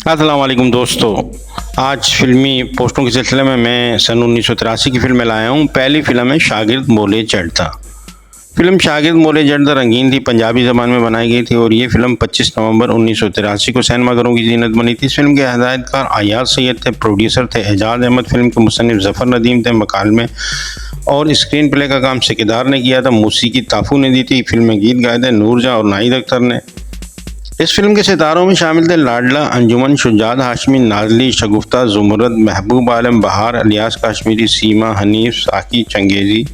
अस्सलाम वालेकुम दोस्तों। आज फिल्मी पोस्टों के सिलसिले में मैं सन 1983 की फिल्म में लाया हूँ। पहली फिल्म है शागिर्द मोले जड़ता। फिल्म शागिर्द मोले जड़ता रंगीन थी, पंजाबी ज़बान में बनाई गई थी और ये फिल्म 25 नवंबर 1983 को सिनेमाघरों की जीनत बनी थी। इस फिल्म के हदायतकार अयाज सैयद थे, प्रोड्यूसर थे एजाज अहमद, फिल्म के मुसन्निफ ज़फ़र नदीम थे, मकालमे और स्क्रीन प्ले का काम सिकदार ने किया था, मौसीकी ताफू ने दी थी। फिल्म में गीत गाए थे नूरजहां और नाहिद अख्तर ने। इस फिल्म के सितारों में शामिल थे लाडला, अंजुमन, शुजात हाशमी, नाजली, शगुफ्ता, जुमरद, महबूब आलम, बहार, अलियास काश्मीरी, सीमा, हनीफ, साकी चंगेजी,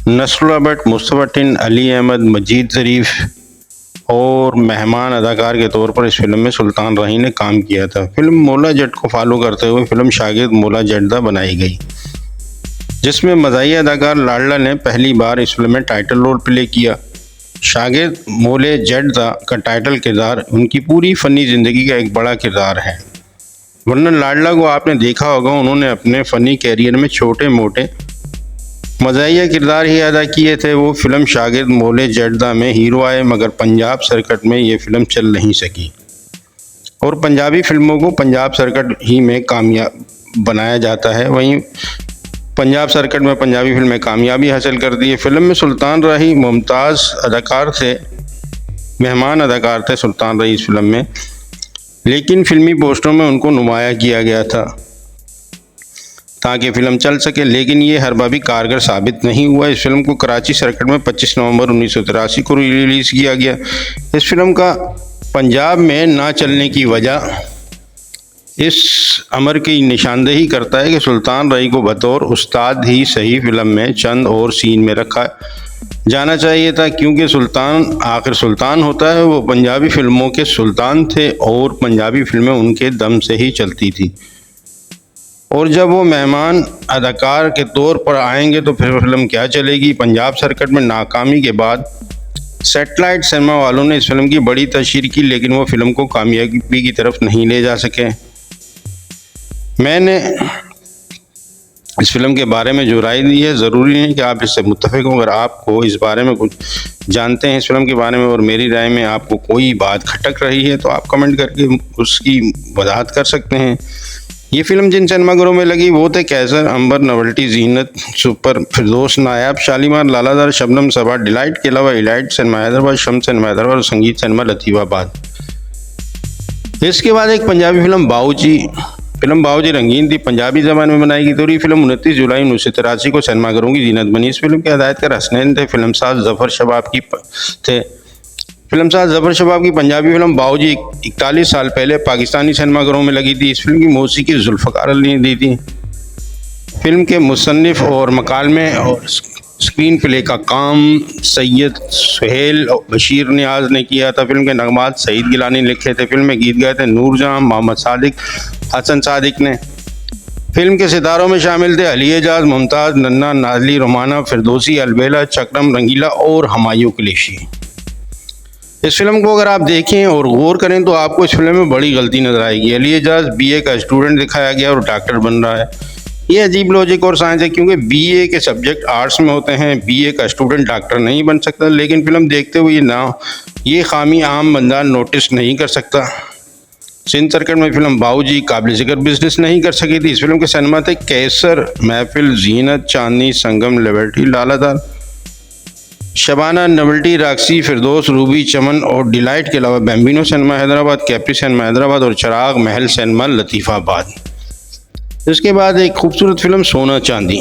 नस्रुल्लाह भट्ट, मुस्तफा टिन, अली अहमद, मजीद ज़रीफ और मेहमान अदाकार के तौर पर इस फिल्म में सुल्तान राही ने काम किया था। फिल्म मोला जट को फॉलो करते हुए फिल्म शागिर्द मोला जड़ता बनाई गई, जिसमें मज़ाही अदाकार लाडला ने पहली बार इस फिल्म में टाइटल रोल प्ले किया। शागिर्द मोले जड़ता का टाइटल किरदार उनकी पूरी फ़नी ज़िंदगी का एक बड़ा किरदार है, वरना लाडला को आपने देखा होगा उन्होंने अपने फ़नी कैरियर में छोटे मोटे मज़ाहिया किरदार ही अदा किए थे। वो फिल्म शागिर्द मोले जड़ता में हीरो आए, मगर पंजाब सर्किट में ये फिल्म चल नहीं सकी और पंजाबी फिल्मों को पंजाब सर्किट ही में कामयाब बनाया जाता है। वहीं पंजाब सर्किट में पंजाबी फिल्में कामयाबी हासिल कर दी है। फिल्म में सुल्तान राही मुमताज़ अदाकार थे, मेहमान अदाकार थे सुल्तान राही इस फिल्म में, लेकिन फिल्मी पोस्टरों में उनको नुमाया किया गया था ताकि फ़िल्म चल सके, लेकिन ये हर बार भी कारगर साबित नहीं हुआ। इस फिल्म को कराची सर्किट में 25 नवंबर 1983 को रिलीज़ किया गया। इस फिल्म का पंजाब में ना चलने की वजह इस अमर की निशानदेही करता है कि सुल्तान राही को बतौर उस्ताद ही सही फिल्म में चंद और सीन में रखा जाना चाहिए था, क्योंकि सुल्तान आखिर सुल्तान होता है। वो पंजाबी फिल्मों के सुल्तान थे और पंजाबी फिल्में उनके दम से ही चलती थी, और जब वो मेहमान अदाकार के तौर पर आएंगे तो फिर फिल्म क्या चलेगी। पंजाब सर्किट में नाकामी के बाद सेटेलाइट सिनेमा वालों ने इस फिल्म की बड़ी तशहीर की, लेकिन वो फिल्म को कामयाबी की तरफ नहीं ले जा सके। मैंने इस फिल्म के बारे में जो राय दी है, ज़रूरी नहीं कि आप इससे मुत्तफ़िक हो। अगर आपको इस बारे में कुछ जानते हैं इस फिल्म के बारे में और मेरी राय में आपको कोई बात खटक रही है तो आप कमेंट करके उसकी वजाहत कर सकते हैं। ये फिल्म जिन सिनेमाघरों में लगी वो थे कैसर, अंबर, नवल्टी, जीनत, सुपर, फिरदौस, नायाब, शालीमार, लालादार, शबनम, सबा, डिलाइट के अलावा elite cinema Hyderabad, Shams cinema Hyderabad और संगीत सिनेमा लतीफ़ाबाद। इसके बाद एक पंजाबी फिल्म बाऊजी रंगीन थी, पंजाबी ज़बान में बनाई गई थी और ये फिल्म 29 जुलाई 1983 को सिनेमाघरों की जीनत बनी। इस फिल्म के हदायतकार हसनैन थे, फिल्मसाज ज़फ़र शबाब थे। फिल्मसाज ज़फ़र शबाब की पंजाबी फिल्म बाऊजी 41 साल पहले पाकिस्तानी सिनेमाघरों में लगी थी। इस फिल्म की मौसीकी जुल्फ़कार अली ने दी थी। फिल्म के मुसन्निफ और मकालमे और स्क्रीन प्ले का काम सैयद सुहेल और बशीर नियाज़ ने किया था। फिल्म के नगमात सईद गिलानी ने लिखे थे। फिल्म में गीत गाए थे नूरजहां, मोहम्मद सादिक, हसन सादिक ने। फिल्म के सितारों में शामिल थे अली एजाज, मुमताज़, नन्ना, नाजली, रोमाना, फिरदौसी, अलबेला, चक्रम, रंगीला और हमायूं कुरैशी। इस फिल्म को अगर आप देखें और गौर करें तो आपको इस फिल्म में बड़ी गलती नजर आएगी। अली एजाज बीए का स्टूडेंट दिखाया गया और डॉक्टर बन रहा है। ये अजीब लॉजिक और साइंस है, क्योंकि बीए के सब्जेक्ट आर्ट्स में होते हैं, बीए का स्टूडेंट डॉक्टर नहीं बन सकता। लेकिन फिल्म देखते हुए ये खामी आम बंदा नोटिस नहीं कर सकता। सिंध सर्किट में फिल्म बाऊजी काबिल ज़िक्र बिजनेस नहीं कर सकी थी। इस फिल्म के सिनेमा थे कैसर, महफिल, जीनत, चांदनी, संगम, लिबर्टी, लालादार, शबाना, नवल्टी, राक्सी, फिरदौस, रूबी, चमन और डिलाइट के अलावा Bambino cinema Hyderabad, Capri cinema Hyderabad और चिराग महल सिनेमा लतीफ़ाबाद। इसके बाद एक खूबसूरत फिल्म सोना चांदी।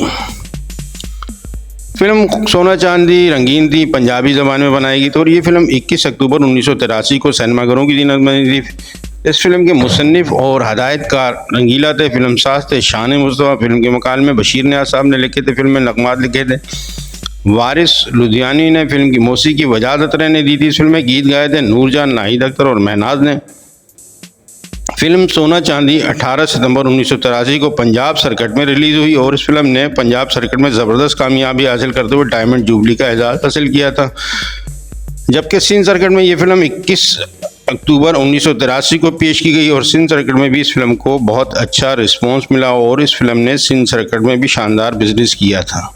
फिल्म सोना चांदी रंगीन थी, पंजाबी ज़बान में बनाई गई थी और ये फिल्म 21 अक्टूबर 1983 को सिनेमाघरों की जीनत बनी थी। इस फिल्म के मुसन्निफ और हदायतकार रंगीला थे, फिल्मसाज थे शान मुस्तफ़ा। फिल्म के मकालमे बशीर नियाज़ साहब ने लिखे थे। फिल्म में नगमात लिखे थे वारिस लुधियानी ने। फिल्म की मौसीकी वजाद अतरे ने दी थी। इस फिल्म में गीत गाए थे नूरजहां, नाहिद अख्तर और महनाज ने। फिल्म सोना चांदी 18 सितंबर 1983 को पंजाब सर्किट में रिलीज़ हुई और इस फिल्म ने पंजाब सर्किट में ज़बरदस्त कामयाबी हासिल करते हुए डायमंड जुबली का एजाज़ हासिल किया था। जबकि सिंध सर्किट में ये फिल्म 21 अक्टूबर 1983 को पेश की गई और सिंध सर्किट में भी इस फिल्म को बहुत अच्छा रिस्पॉन्स मिला और इस फिल्म ने सिंध सर्किट में भी शानदार बिजनेस किया था।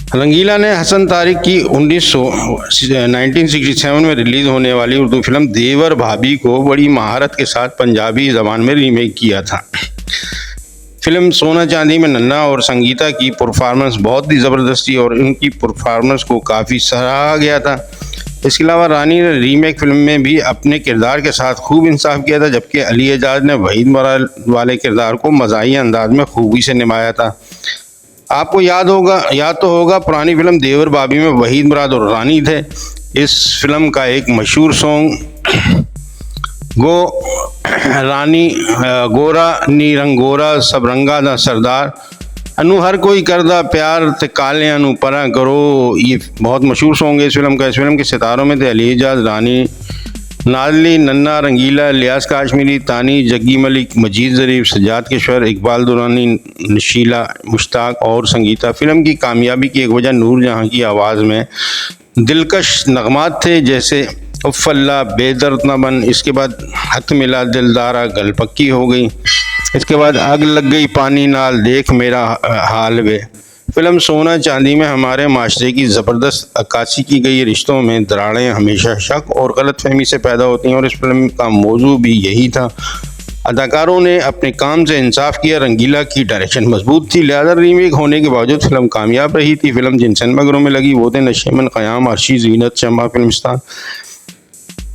रंगीला ने हसन तारिक की 1967 में रिलीज होने वाली उर्दू फिल्म देवर भाभी को बड़ी महारत के साथ पंजाबी जबान में रीमेक किया था। फिल्म सोना चांदी में नन्ना और संगीता की परफॉर्मेंस बहुत ही ज़बरदस्त थी और उनकी परफॉर्मेंस को काफ़ी सराहा गया था। इसके अलावा रानी ने रीमेक फिल्म में भी अपने किरदार के साथ खूब इंसाफ किया था, जबकि अली एजाज ने वहीद मुराद वाले किरदार को मज़ाही अंदाज में खूबी से निभाया था। आपको याद तो होगा पुरानी फिल्म देवर भाभी में वहीद मुराद और रानी थे। इस फिल्म का एक मशहूर सॉन्ग रानी गोरा नी रंगोरा सब रंगा दा सरदार अनु हर कोई करदा प्यार ते काले अनु परा करो, ये बहुत मशहूर सॉन्ग है इस फिल्म का। इस फिल्म के सितारों में थे अली एजाज, रानी, नाजली, नन्ना, रंगीला, लियास काश्मीरी, तानी, जग्गी मलिक, मजीद ज़रीफ, सज्जाद किशोर, इकबाल दुरानी, नशीला, मुश्ताक और संगीता। फिल्म की कामयाबी की एक वजह नूर जहाँ की आवाज़ में दिलकश नगमात थे, जैसे उफ़ल्ला, बेदर्द न बन, इसके बाद हथ मिला दिलदारा, गल पक्की हो गई, इसके बाद आग लग गई पानी नाल, देख मेरा हाल वे। फिल्म सोना चांदी में हमारे माशरे की ज़बरदस्त अक्कासी की गई। रिश्तों में दरारें हमेशा शक और गलतफहमी से पैदा होती हैं और इस फिल्म का मौजू भी यही था। अदाकारों ने अपने काम से इंसाफ किया। रंगीला की डायरेक्शन मजबूत थी, लिहाजा रीमेक होने के बावजूद फिल्म कामयाब रही थी। फिल्म जिन सिनेमाघरों में लगी वो थे नशीमन, क़याम, अर्शी, ज़ीनत, शम्मा फिल्मिस्तान,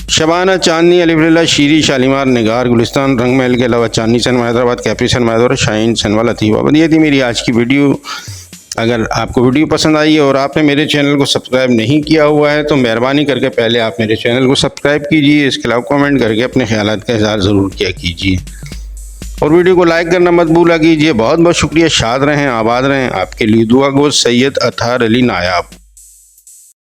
शबाना, चांदनी, अलिफ, शीरी, शालीमार, निगार, गुलिस्तान, रंग महल के अलावा Chandni cinema Hyderabad, Capri cinema Hyderabad, Shaheen cinema Latifabad. ये थी मेरी आज की वीडियो। अगर आपको वीडियो पसंद आई है और आपने मेरे चैनल को सब्सक्राइब नहीं किया हुआ है तो मेहरबानी करके पहले आप मेरे चैनल को सब्सक्राइब कीजिए। इसके अलावा कमेंट करके अपने ख्यालात का इज़हार ज़रूर किया कीजिए और वीडियो को लाइक करना मत भूला कीजिए। बहुत बहुत शुक्रिया। शाद रहें, आबाद रहें। आपके लिए दुआ गो सैयद अतहार अली नायाब।